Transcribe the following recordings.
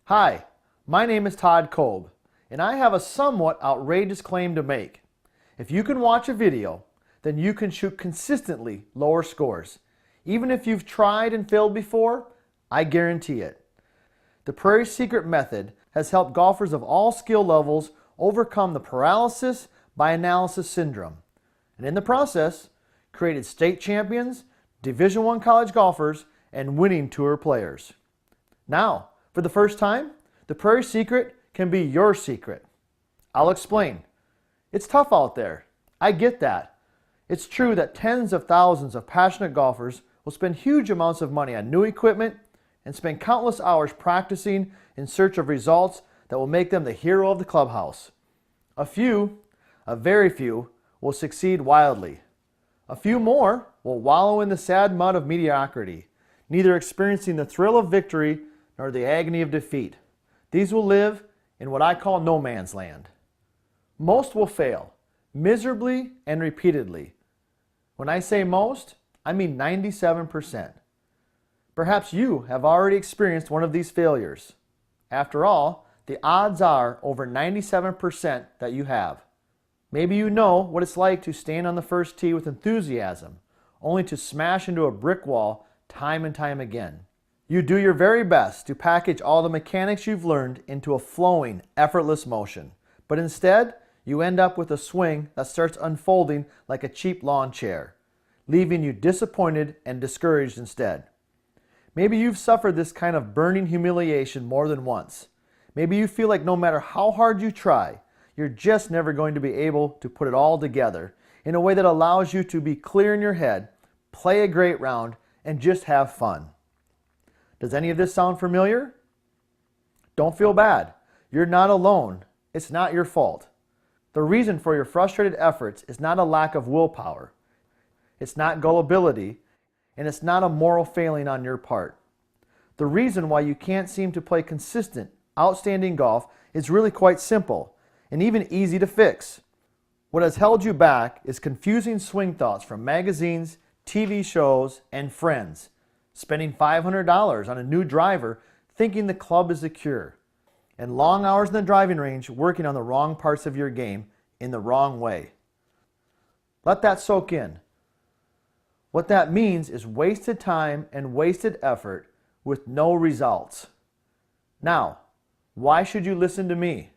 Hi, my name is Todd Kolb, and I have a somewhat outrageous claim to make. If you can watch a video, then you can shoot consistently lower scores. Even if you've tried and failed before, I guarantee it. The Prairie Secret method has helped golfers of all skill levels overcome the paralysis by analysis syndrome, and in the process, created state champions, Division I college golfers, and winning tour players. Now, for the first time, the Prairie Secret can be your secret. I'll explain. It's tough out there. I get that. It's true that tens of thousands of passionate golfers will spend huge amounts of money on new equipment and spend countless hours practicing in search of results that will make them the hero of the clubhouse. A few, a very few, will succeed wildly. A few more will wallow in the sad mud of mediocrity, neither experiencing the thrill of victory nor the agony of defeat. These will live in what I call no man's land. Most will fail, miserably and repeatedly. When I say most, I mean 97%. Perhaps you have already experienced one of these failures. After all, the odds are over 97% that you have. Maybe you know what it's like to stand on the first tee with enthusiasm, only to smash into a brick wall time and time again. You do your very best to package all the mechanics you've learned into a flowing, effortless motion, but instead, you end up with a swing that starts unfolding like a cheap lawn chair, leaving you disappointed and discouraged instead. Maybe you've suffered this kind of burning humiliation more than once. Maybe you feel like no matter how hard you try, you're just never going to be able to put it all together in a way that allows you to be clear in your head, play a great round, and just have fun. Does any of this sound familiar? Don't feel bad. You're not alone. It's not your fault. The reason for your frustrated efforts is not a lack of willpower. It's not gullibility, and it's not a moral failing on your part. The reason why you can't seem to play consistent, outstanding golf is really quite simple and even easy to fix. What has held you back is confusing swing thoughts from magazines, TV shows, and friends. Spending $500 on a new driver thinking the club is the cure, and long hours in the driving range working on the wrong parts of your game in the wrong way. Let that soak in. What that means is wasted time and wasted effort with no results. Now, why should you listen to me?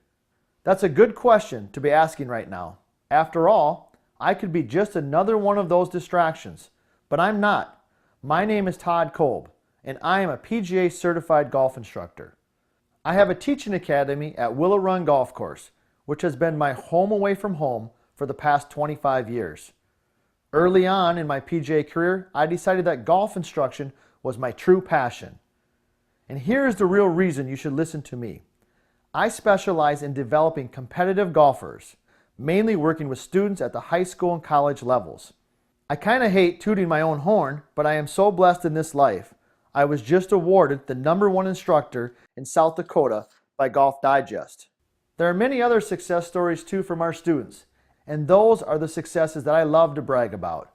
That's a good question to be asking right now. After all, I could be just another one of those distractions, but I'm not. My name is Todd Kolb, and I am a PGA certified golf instructor. I have a teaching academy at Willow Run Golf Course, which has been my home away from home for the past 25 years. Early on in my PGA career, I decided that golf instruction was my true passion. And here is the real reason you should listen to me. I specialize in developing competitive golfers, mainly working with students at the high school and college levels. I kind of hate tooting my own horn, but I am so blessed in this life. I was just awarded the #1 instructor in South Dakota by Golf Digest. There are many other success stories too from our students, and those are the successes that I love to brag about.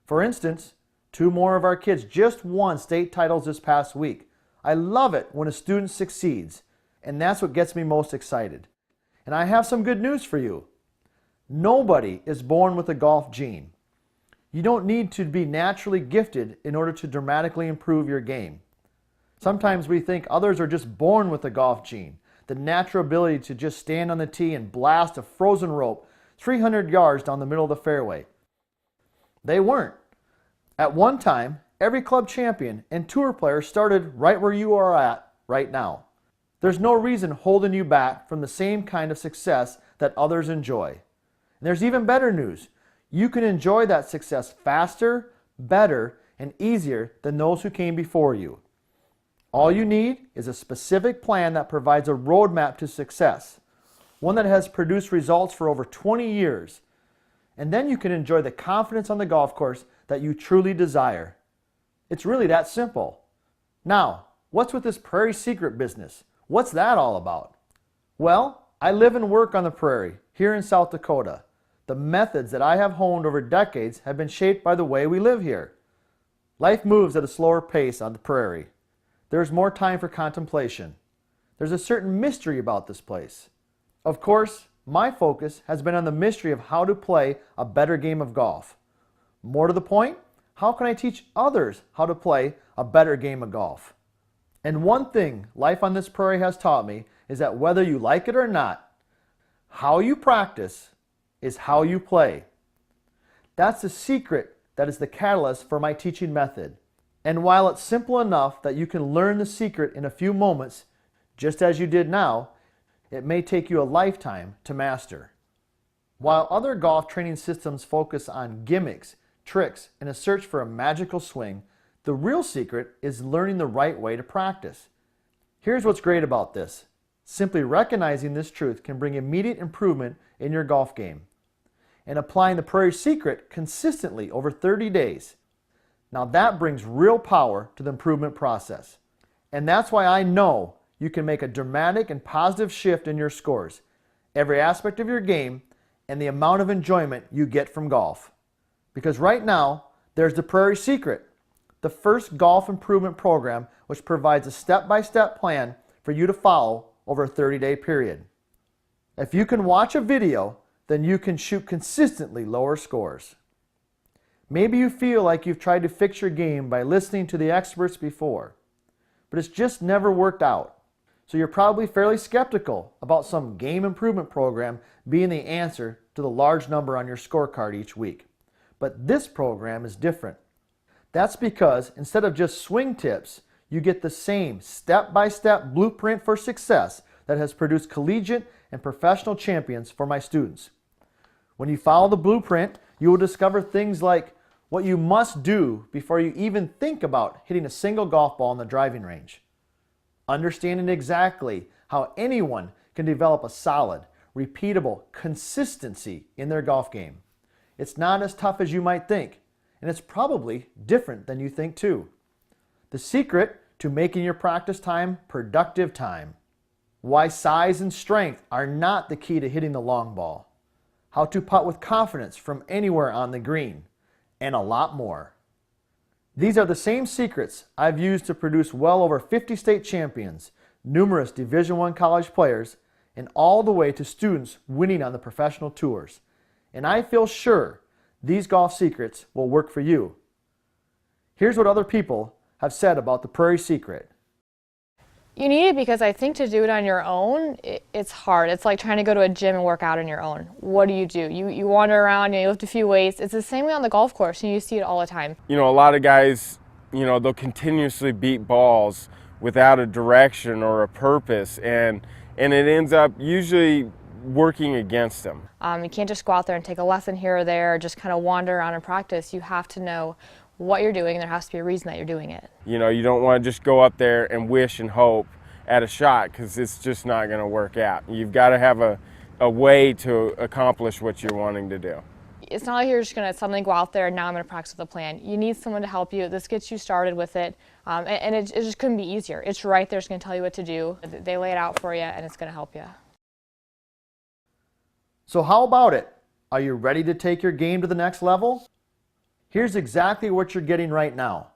For instance, 2 more of our kids just won state titles this past week. I love it when a student succeeds, and that's what gets me most excited. And I have some good news for you. Nobody is born with a golf gene. You don't need to be naturally gifted in order to dramatically improve your game. Sometimes we think others are just born with a golf gene, the natural ability to just stand on the tee and blast a frozen rope 300 yards down the middle of the fairway. They weren't. At one time, every club champion and tour player started right where you are at right now. There's no reason holding you back from the same kind of success that others enjoy. And there's even better news. You can enjoy that success faster, better, and easier than those who came before you. All you need is a specific plan that provides a roadmap to success, one that has produced results for over 20 years, and then you can enjoy the confidence on the golf course that you truly desire. It's really that simple. Now, what's with this Prairie Secret business? What's that all about? Well, I live and work on the prairie here in South Dakota. The methods that I have honed over decades have been shaped by the way we live here. Life moves at a slower pace on the prairie. There's more time for contemplation. There's a certain mystery about this place. Of course, my focus has been on the mystery of how to play a better game of golf. More to the point, how can I teach others how to play a better game of golf? And one thing life on this prairie has taught me is that whether you like it or not, how you practice is how you play. That's the secret that is the catalyst for my teaching method. And while it's simple enough that you can learn the secret in a few moments, just as you did now, it may take you a lifetime to master. While other golf training systems focus on gimmicks, tricks, and a search for a magical swing, the real secret is learning the right way to practice. Here's what's great about this. Simply recognizing this truth can bring immediate improvement in your golf game. And applying the Prairie Secret consistently over 30 days. Now that brings real power to the improvement process. And that's why I know you can make a dramatic and positive shift in your scores, every aspect of your game, and the amount of enjoyment you get from golf. Because right now, there's the Prairie Secret, the first golf improvement program which provides a step-by-step plan for you to follow over a 30-day period. If you can watch a video, then you can shoot consistently lower scores. Maybe you feel like you've tried to fix your game by listening to the experts before, but it's just never worked out. So you're probably fairly skeptical about some game improvement program being the answer to the large number on your scorecard each week. But this program is different. That's because instead of just swing tips, you get the same step-by-step blueprint for success that has produced collegiate and professional champions for my students. When you follow the blueprint, you will discover things like what you must do before you even think about hitting a single golf ball in the driving range. Understanding exactly how anyone can develop a solid, repeatable consistency in their golf game. It's not as tough as you might think, and it's probably different than you think too. The secret to making your practice time productive time. Why size and strength are not the key to hitting the long ball. How to putt with confidence from anywhere on the green, and a lot more. These are the same secrets I've used to produce well over 50 state champions, numerous Division I college players, and all the way to students winning on the professional tours. And I feel sure these golf secrets will work for you. Here's what other people have said about the Prairie Secret. You need it because I think to do it on your own, it's hard. It's like trying to go to a gym and work out on your own. What do? You wander around, you lift a few weights. It's the same way on the golf course, and you see it all the time. You know, a lot of guys, they'll continuously beat balls without a direction or a purpose, and it ends up usually working against them. You can't just go out there and take a lesson here or there, or just kind of wander around and practice. You have to know what you're doing, and there has to be a reason that you're doing it. You don't want to just go up there and wish and hope at a shot, because it's just not going to work out. You've got to have a way to accomplish what you're wanting to do. It's not like you're just going to suddenly go out there and now I'm going to practice with a plan. You need someone to help you. This gets you started with it, and it just couldn't be easier. It's right there. It's going to tell you what to do. They lay it out for you, and it's going to help you. So how about it? Are you ready to take your game to the next level? Here's exactly what you're getting right now.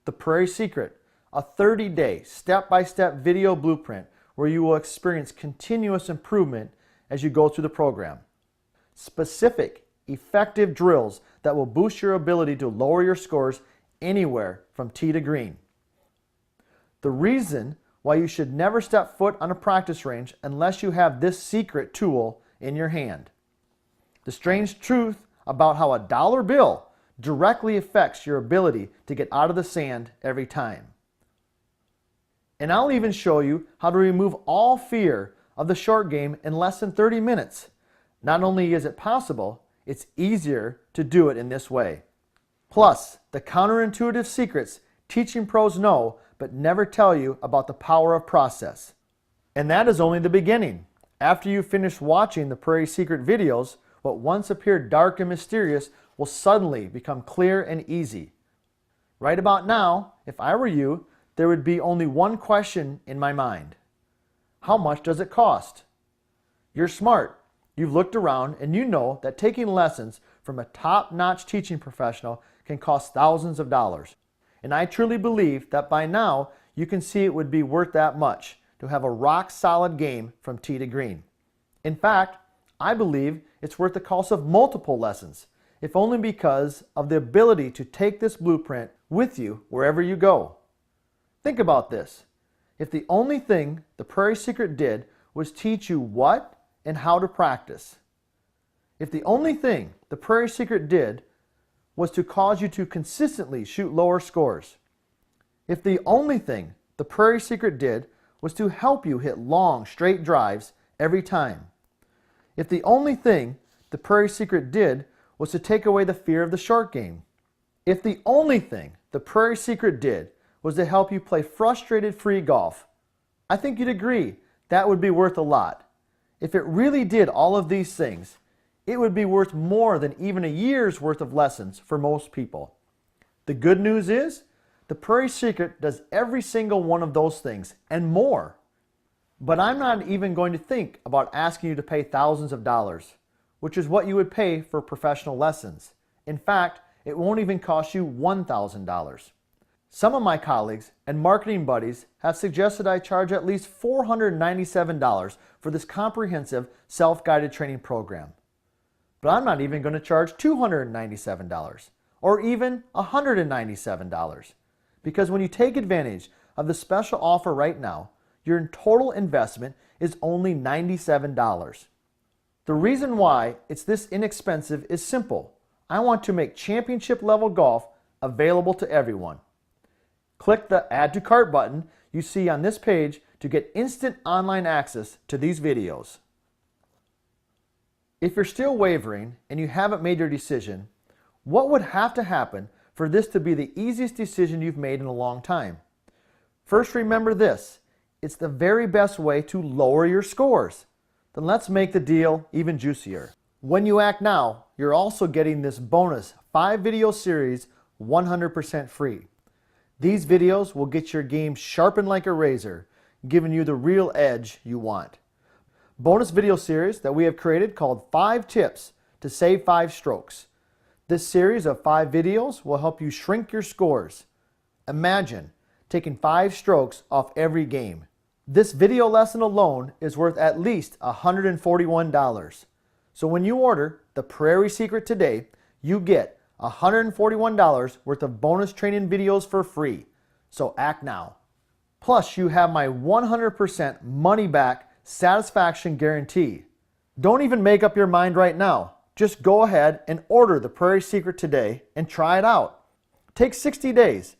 The Prairie Secret, a 30-day step-by-step video blueprint where you will experience continuous improvement as you go through the program. Specific, effective drills that will boost your ability to lower your scores anywhere from tee to green. The reason why you should never step foot on a practice range unless you have this secret tool in your hand. The strange truth about how a dollar bill directly affects your ability to get out of the sand every time. And I'll even show you how to remove all fear of the short game in less than 30 minutes. Not only is it possible, it's easier to do it in this way. Plus, the counterintuitive secrets teaching pros know but never tell you about the power of process. And that is only the beginning. After you finish watching the Prairie Secret videos, what once appeared dark and mysterious will suddenly become clear and easy. Right about now, if I were you, there would be only one question in my mind. How much does it cost? You're smart. You've looked around and you know that taking lessons from a top-notch teaching professional can cost thousands of dollars. And I truly believe that by now you can see it would be worth that much to have a rock-solid game from tee to green. In fact, I believe it's worth the cost of multiple lessons, if only because of the ability to take this blueprint with you wherever you go. Think about this. If the only thing the Prairie Secret did was teach you what and how to practice, if the only thing the Prairie Secret did was to cause you to consistently shoot lower scores, if the only thing the Prairie Secret did was to help you hit long, straight drives every time, if the only thing the Prairie Secret did was to take away the fear of the short game, if the only thing the Prairie Secret did was to help you play frustrated free golf, I think you'd agree that would be worth a lot. If it really did all of these things, it would be worth more than even a year's worth of lessons for most people. The good news is, the Prairie Secret does every single one of those things and more. But I'm not even going to think about asking you to pay thousands of dollars, which is what you would pay for professional lessons. In fact, it won't even cost you $1,000. Some of my colleagues and marketing buddies have suggested I charge at least $497 for this comprehensive self-guided training program. But I'm not even going to charge $297 or even $197, because when you take advantage of the special offer right now, your total investment is only $97. The reason why it's this inexpensive is simple. I want to make championship level golf available to everyone. Click the Add to Cart button you see on this page to get instant online access to these videos. If you're still wavering and you haven't made your decision, what would have to happen for this to be the easiest decision you've made in a long time? First, remember this. It's the very best way to lower your scores. Then let's make the deal even juicier. When you act now, you're also getting this bonus 5-video series 100% free. These videos will get your game sharpened like a razor, giving you the real edge you want. Bonus video series that we have created called 5 Tips to Save 5 Strokes. This series of 5 videos will help you shrink your scores. Imagine taking 5 strokes off every game. This video lesson alone is worth at least $141. So when you order the Prairie Secret today, you get $141 worth of bonus training videos for free. So act now. Plus, you have my 100% money back satisfaction guarantee. Don't even make up your mind right now. Just go ahead and order the Prairie Secret today and try it out. Take 60 days.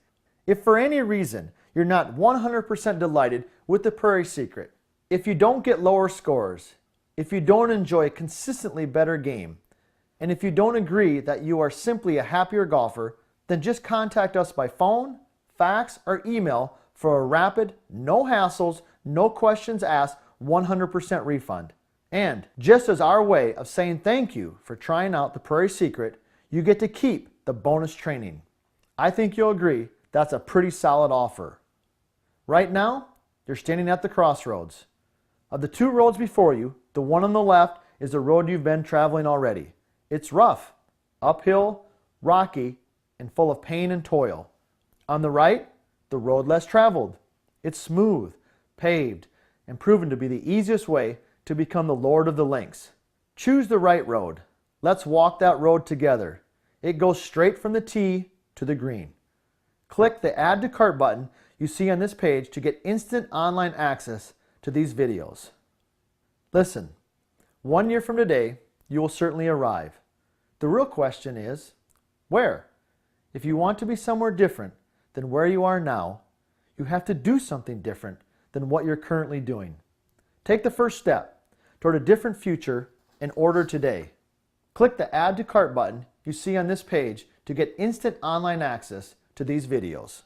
If for any reason you're not 100% delighted with the Prairie Secret, if you don't get lower scores, if you don't enjoy a consistently better game, and if you don't agree that you are simply a happier golfer, then just contact us by phone, fax, or email for a rapid, no hassles, no questions asked, 100% refund. And just as our way of saying thank you for trying out the Prairie Secret, you get to keep the bonus training. I think you'll agree that's a pretty solid offer. Right now, you're standing at the crossroads. Of the 2 roads before you, the one on the left is the road you've been traveling already. It's rough, uphill, rocky, and full of pain and toil. On the right, the road less traveled. It's smooth, paved, and proven to be the easiest way to become the Lord of the Links. Choose the right road. Let's walk that road together. It goes straight from the tee to the green. Click the Add to Cart button you see on this page to get instant online access to these videos. Listen, 1 year from today, you will certainly arrive. The real question is, where? If you want to be somewhere different than where you are now, you have to do something different than what you're currently doing. Take the first step toward a different future and order today. Click the Add to Cart button you see on this page to get instant online access to these videos.